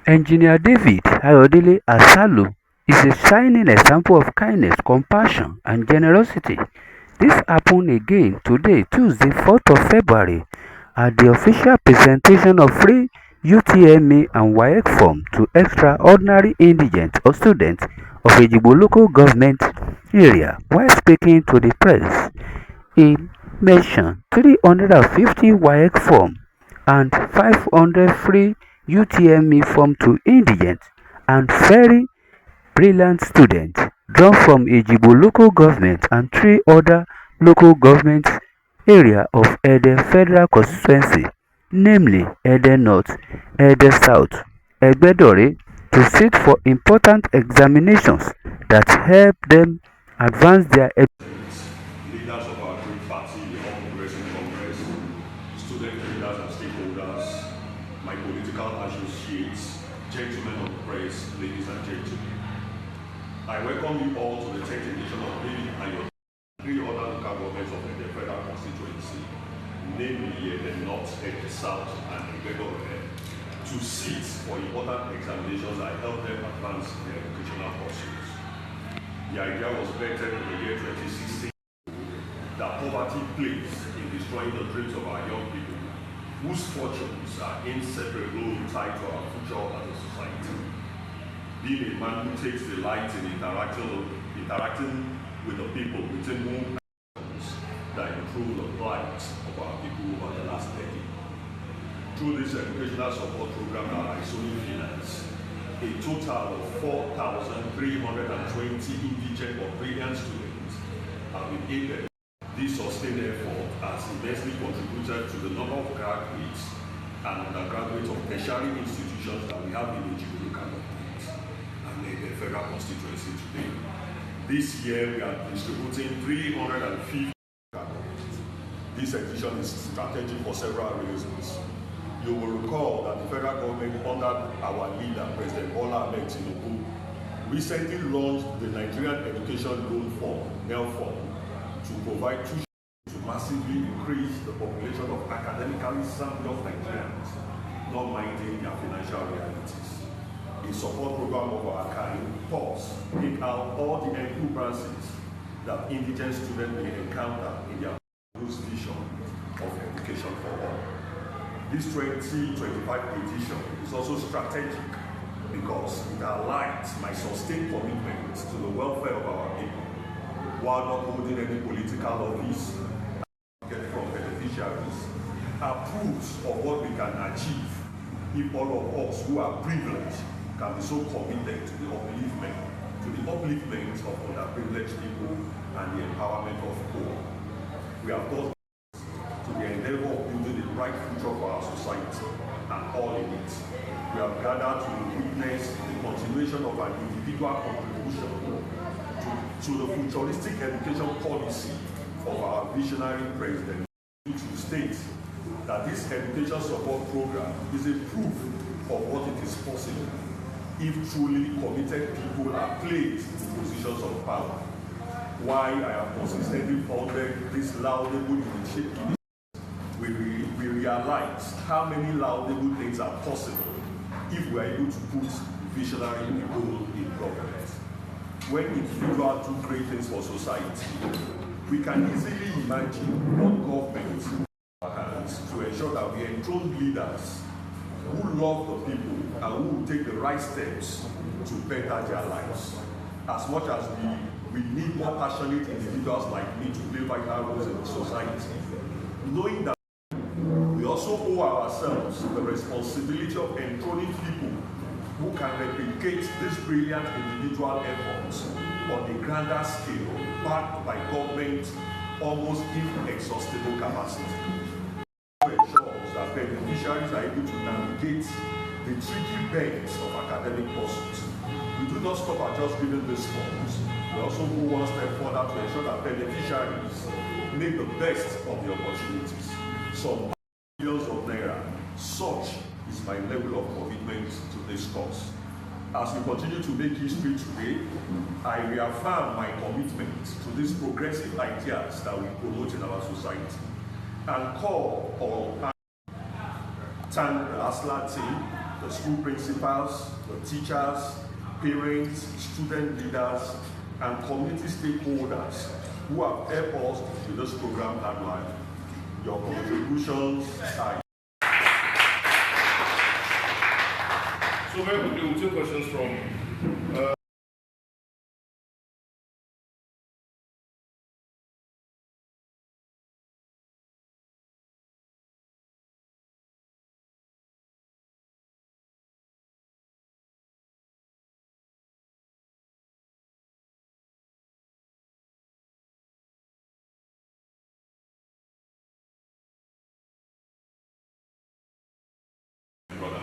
Engineer David Ayodele Asalu is a shining example of kindness, compassion, and generosity. This happened again today, Tuesday, 4th of February, at the official presentation of free Utme and Waec form to extraordinary indigent or students of Ejigbo local government area. While speaking to the press, he mentioned 350 Waec form and 500 free Utme form to indigent and very brilliant students drawn from Ejigbo local government and three other local government areas of Ede Federal Constituency, namely Ede North, Ede South, Egbedore, to sit for important examinations that help them advance their leaders of our great party, the All Progressive Congress, student leaders and stakeholders, my political associates, gentlemen of the press, ladies and gentlemen. I welcome you all to the 10th edition of David and your three other local governments of the federal constituency, namely the North, the South, and the Egbedore, to sit for important examinations that help them advance their educational pursuits. The idea was vetted in the year 2016 that poverty plays in destroying the dreams of our young people, whose fortunes are inseparably tied to our future as a society. Being a man who takes delight in interacting with the people within whom that improve the plight of our people over the last decade. Through this educational support program that Asalu finance, a total of 4,320 indigent or brilliant students have been aided. This sustained effort has immensely contributed to the number of graduates and undergraduates of tertiary institutions that we have in the Ejigbo local government and in the federal constituency today. This year we are distributing 350. This edition is strategic for several reasons. You will recall that the federal government, under our leader, President Bola Ahmed Tinubu, recently launched the Nigerian Education Loan Fund, NELFund, to provide tuition to massively increase the population of academically sound young Nigerians, not minding their financial realities. A support program of our kind thus pick out all the encumbrances that indigent students may encounter in their vision of education for all. This 2025 edition is also strategic because it aligns my sustained commitment to the welfare of our people while not holding any political office from beneficiaries, are proofs of what we can achieve if all of us who are privileged can be so committed to the upliftment of underprivileged people and the empowerment of poor. We have got to the endeavor of building the right future for our society and all in it. We have gathered to witness the continuation of an individual contribution to the futuristic education policy of our visionary president, to state that this education support program is a proof of what it is possible if truly committed people are placed in positions of power. Why I have consistently funded this laudable initiative, we realize how many laudable things are possible if we are able to put visionary people in government. When individuals do great things for society, we can easily imagine what government has to ensure that we enthrone leaders who love the people and who will take the right steps to better their lives. As much as we need more passionate individuals like me to play vital roles in society, knowing that we also owe ourselves the responsibility of enthroning people who can replicate these brilliant individual efforts on a grander scale, backed by government almost inexhaustible capacity. It ensures that beneficiaries are able to navigate the tricky bends of academic pursuits. We do not stop at just giving these funds. We also go one step further to ensure that beneficiaries make the best of the opportunities. Some millions of naira. Such is my level of commitment to this cause. As we continue to make history today, I reaffirm my commitment to these progressive ideas that we promote in our society and call or thank the ASLA team the school principals, the teachers, parents, student leaders, and community stakeholders who have helped us with this program timeline. Your contributions are. So very quickly, we'll take questions from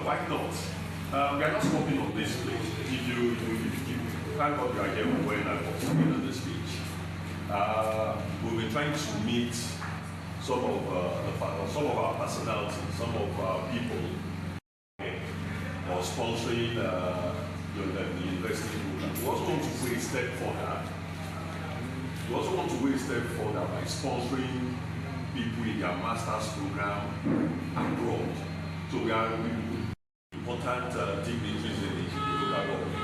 Why not? We are not stopping on this place. If you thank God you are here when I was on this stage. We've been trying to meet some of our personalities, some of our people, or sponsoring the university program. We also want to go a step further. We also want to go a step further by sponsoring people in their master's program abroad. So we are important dignitaries in the local government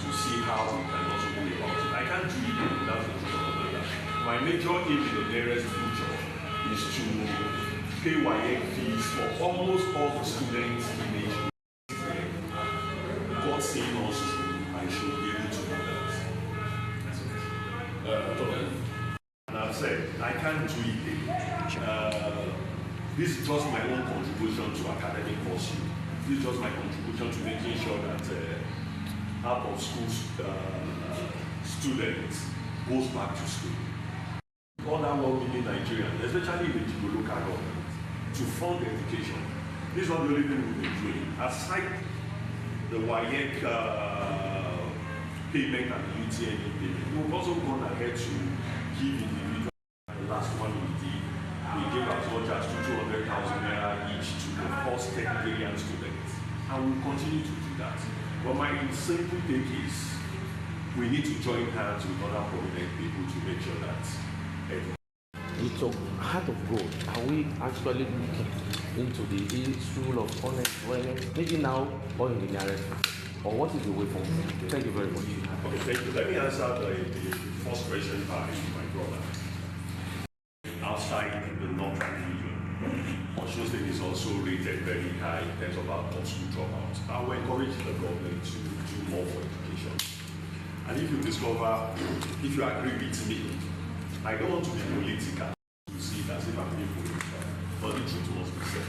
to see how we can also go about it. I can't do it without the support of that. My major aim in the nearest future is to pay Waec fees for almost all the students in Nigeria. God saying us, I should be able to do that. And I've said, I can't do it. This is just my own contribution to academic pursuit. This is just my contribution to making sure that half of school students goes back to school. Other well-meaning Nigerians, especially in the local government, to fund education. This is not the only thing we've been doing. Aside the Waec payment and the Utme payment, we've also gone ahead to give individuals. The last one we did, we gave as much as 200,000 naira each to the first 10 Nigerian students, and we'll continue to do that. But my simple take is we need to join hands with other prominent people to make sure that with a heart of gold, are we actually looking into the issue of unemployment, maybe now or in the nearest future? Or what is the way forward? Thank you very much. Okay, thank you. Let me answer the first question by my brother. Outside the northern region, Osun State is also rated very high in terms of our school dropouts. I will encourage the government to do more for education. And if you agree with me, I don't want to be political to see it as if I'm being political, but the truth must be said.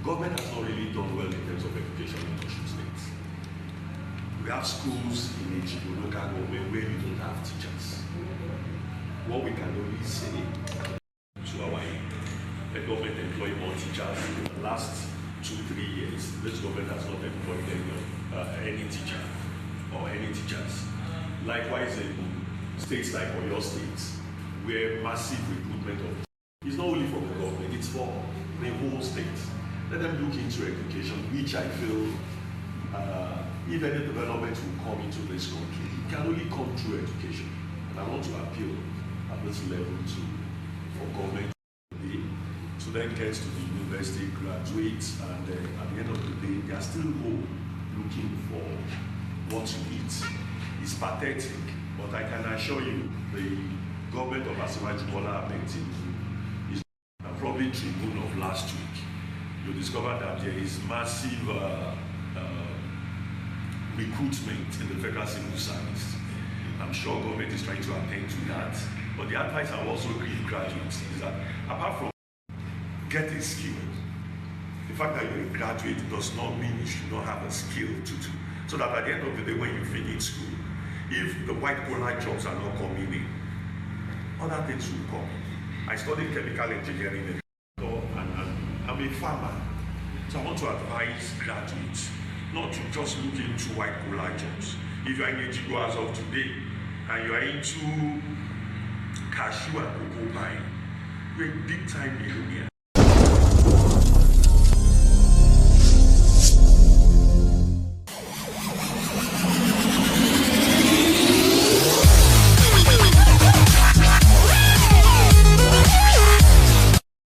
Government has not really done well in terms of education in Osun State. We have schools in Ejigbo local government where you don't have teachers. What we can only say to our the government employ more teachers in the last 2-3 years. This government has not employed any teacher or any teachers. Likewise, in states like Oyo State, where massive recruitment of it's not only from the government, it's for the whole state. Let them look into education, which I feel if any development will come into this country, it can only come through education. And I want to appeal at this level for government to then get to the university graduates, and at the end of the day, they are still home looking for what to eat. It's pathetic, but I can assure you the government of Asalu is probably Tribune of last week. You discover that there is massive recruitment in the federal civil service. I'm sure government is trying to attend to that. But the advice I also give graduates is that apart from getting skill, the fact that you're a graduate does not mean you should not have a skill to do. So that at the end of the day, when you finish school, if the white collar jobs are not coming in, other things will come. I studied chemical engineering and I'm a farmer. So I want to advise graduates not to just look into white collar jobs. If you are in Ejigbo as of today and you are into cashew and cocoa buying, you're a big time millionaire.